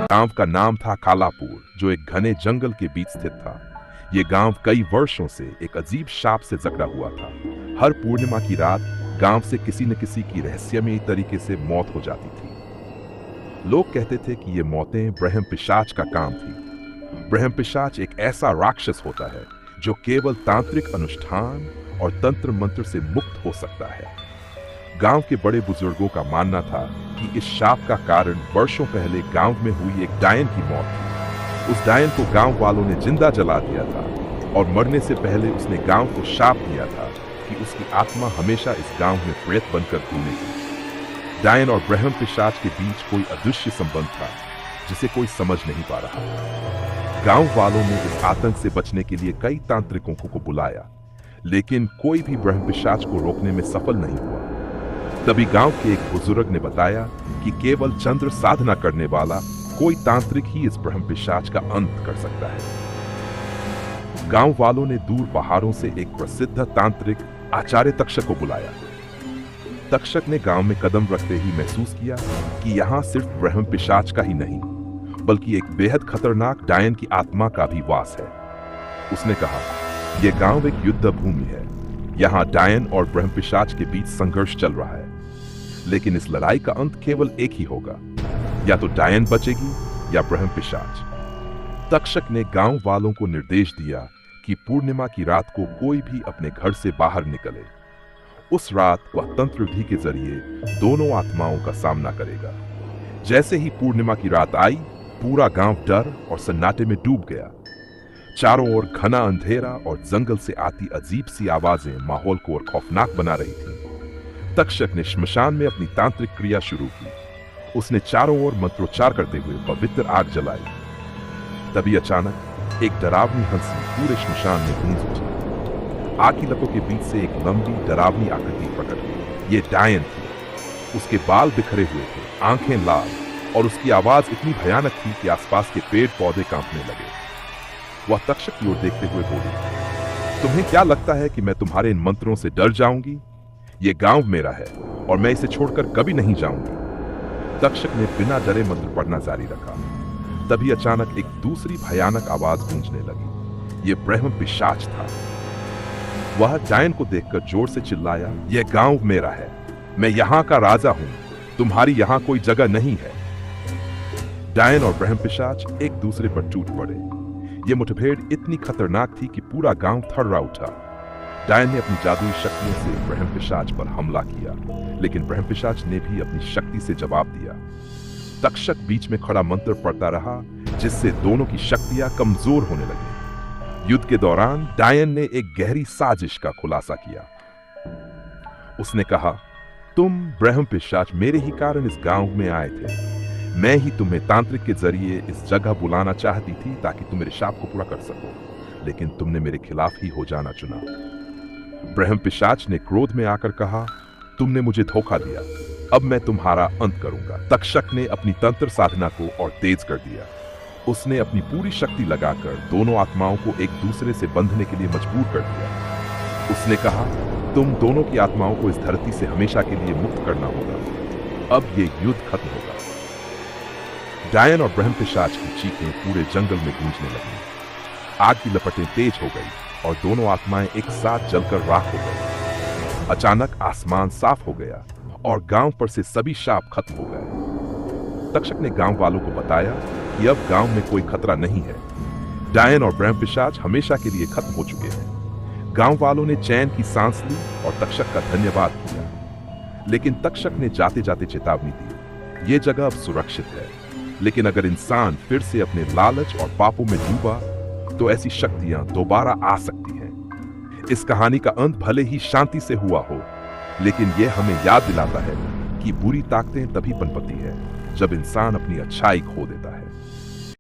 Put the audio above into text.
गांव का नाम था कालापुर, जो एक घने जंगल के बीच स्थित था। ये गांव कई वर्षों से एक अजीब शाप से जकड़ा हुआ था। हर पूर्णिमा की रात गांव से किसी न किसी की रहस्यमयी तरीके से मौत हो जाती थी। लोग कहते थे कि ये मौतें ब्रह्म पिशाच का काम थी। ब्रह्म पिशाच एक ऐसा राक्षस होता है जो केवल तांत्रिक अनुष्ठान और तंत्र मंत्र से मुक्त हो सकता है। गांव के बड़े बुजुर्गों का मानना था कि इस शाप का कारण वर्षों पहले गांव में हुई एक डायन की मौत थी। उस डायन को गांव वालों ने जिंदा जला दिया था और मरने से पहले उसने गांव को शाप दिया था कि उसकी आत्मा हमेशा इस गांव में प्रेत बनकर घूमेगी। डायन और ब्रह्म पिशाच के बीच कोई अदृश्य संबंध था जिसे कोई समझ नहीं पा रहा। गांव वालों ने इस आतंक से बचने के लिए कई तांत्रिकों को बुलाया, लेकिन कोई भी ब्रह्म पिशाच को रोकने में सफल नहीं हुआ। तभी गांव के एक बुजुर्ग ने बताया कि केवल चंद्र साधना करने वाला कोई तांत्रिक ही इस ब्रह्म पिशाच का अंत कर सकता है। गांव वालों ने दूर पहाड़ों से एक प्रसिद्ध तांत्रिक आचार्य तक्षक को बुलाया। तक्षक ने गांव में कदम रखते ही महसूस किया कि यहाँ सिर्फ ब्रह्म पिशाच का ही नहीं, बल्कि एक बेहद खतरनाक डायन की आत्मा का भी वास है। उसने कहा, यह गांव एक युद्ध भूमि है। यहाँ डायन और ब्रह्म पिशाच के बीच संघर्ष चल रहा है, लेकिन इस लड़ाई का अंत केवल एक ही होगा, या तो डायन बचेगी या ब्रह्म पिशाच। तक्षक ने गांव वालों को निर्देश दिया कि पूर्णिमा की रात को कोई भी अपने घर से बाहर निकले। उस रात वह तंत्र विधि के जरिए दोनों आत्माओं का सामना करेगा। जैसे ही पूर्णिमा की रात आई, पूरा गांव डर और सन्नाटे में डूब गया। चारों ओर घना अंधेरा और जंगल से आती अजीब सी आवाजें माहौल को और खौफनाक बना रही थी। तक्षक ने श्मशान में अपनी तांत्रिक क्रिया शुरू की। उसने चारों ओर मंत्रोच्चार करते हुए पवित्र आग जलाई। तभी अचानक एक डरावनी हंसी पूरे श्मशान में गूंज उठी। आग की लपटों के बीच से एक लंबी डरावनी आकृति प्रकट हुई। ये डायन थी। उसके बाल बिखरे हुए थे, आंखें लाल, और उसकी आवाज इतनी भयानक थी कि आसपास के पेड़ पौधे कांपने लगे। वह तक्षक की ओर देखते हुए बोली, तुम्हें क्या लगता है कि मैं तुम्हारे इन मंत्रों से डर जाऊंगी? ये गांव मेरा है और मैं इसे छोड़कर कभी नहीं जाऊंगी। तक्षक ने बिना डरे मंत्र पढ़ना जारी रखा। तभी अचानक एक दूसरी भयानक आवाज गूंजने लगी। ये ब्रह्म पिशाच था। वह डायन को देखकर जोर से चिल्लाया, यह गांव मेरा है, मैं यहां का राजा हूं, तुम्हारी यहां कोई जगह नहीं है। डायन और ब्रह्म पिशाच एक दूसरे पर टूट पड़े। ये मुठभेड़ इतनी खतरनाक थी कि पूरा गांव थर्रा उठा। डायन ने अपनी जादुई शक्तियों से ब्रह्म पिशाच पर हमला किया, लेकिन ब्रह्म पिशाच ने भी अपनी शक्ति से जवाब दिया। तक्षक बीच में खड़ा मंत्र पढ़ता रहा, जिससे दोनों की शक्तियां कमजोर होने लगी। युद्ध के दौरान डायन ने एक गहरी साजिश का खुलासा किया। उसने कहा, तुम ब्रह्म पिशाच मेरे ही कारण इस गांव में आए थे। मैं ही तुम्हें तांत्रिक के जरिए इस जगह बुलाना चाहती थी ताकि तुम मेरे शाप को पूरा कर सको, लेकिन तुमने मेरे खिलाफ ही हो जाना चुना। ब्रह्म पिशाच ने क्रोध में आकर कहा, तुमने मुझे धोखा दिया, अब मैं तुम्हारा अंत करूंगा। तक्षक ने अपनी तंत्र साधना को और तेज कर दिया। उसने अपनी पूरी शक्ति लगाकर दोनों आत्माओं को एक दूसरे से बंधने के लिए मजबूर कर दिया। उसने कहा, तुम दोनों की आत्माओं को इस धरती से हमेशा के लिए मुक्त करना होगा। अब ये युद्ध खत्म होगा। डायन और ब्रह्म पिशाच की चीखें पूरे जंगल में गूंजने लगी। आग की लपटें तेज हो गई और दोनों आत्माएं एक साथ जलकर राख हो गई। अचानक आसमान साफ हो गया और गांव पर से सभी शाप खत्म हो गए। तक्षक ने गांव वालों को बताया कि अब गांव में कोई खतरा नहीं है। डायन और ब्रह्म पिशाच हमेशा के लिए खत्म हो चुके हैं। गांव वालों ने चैन की सांस ली और तक्षक का धन्यवाद किया। लेकिन तक्षक ने जाते जाते चेतावनी दी, ये जगह अब सुरक्षित है, लेकिन अगर इंसान फिर से अपने लालच और पापों में डूबा तो ऐसी शक्तियां दोबारा आ सकती हैं। इस कहानी का अंत भले ही शांति से हुआ हो, लेकिन यह हमें याद दिलाता है कि बुरी ताकतें तभी पनपती है जब इंसान अपनी अच्छाई खो देता है।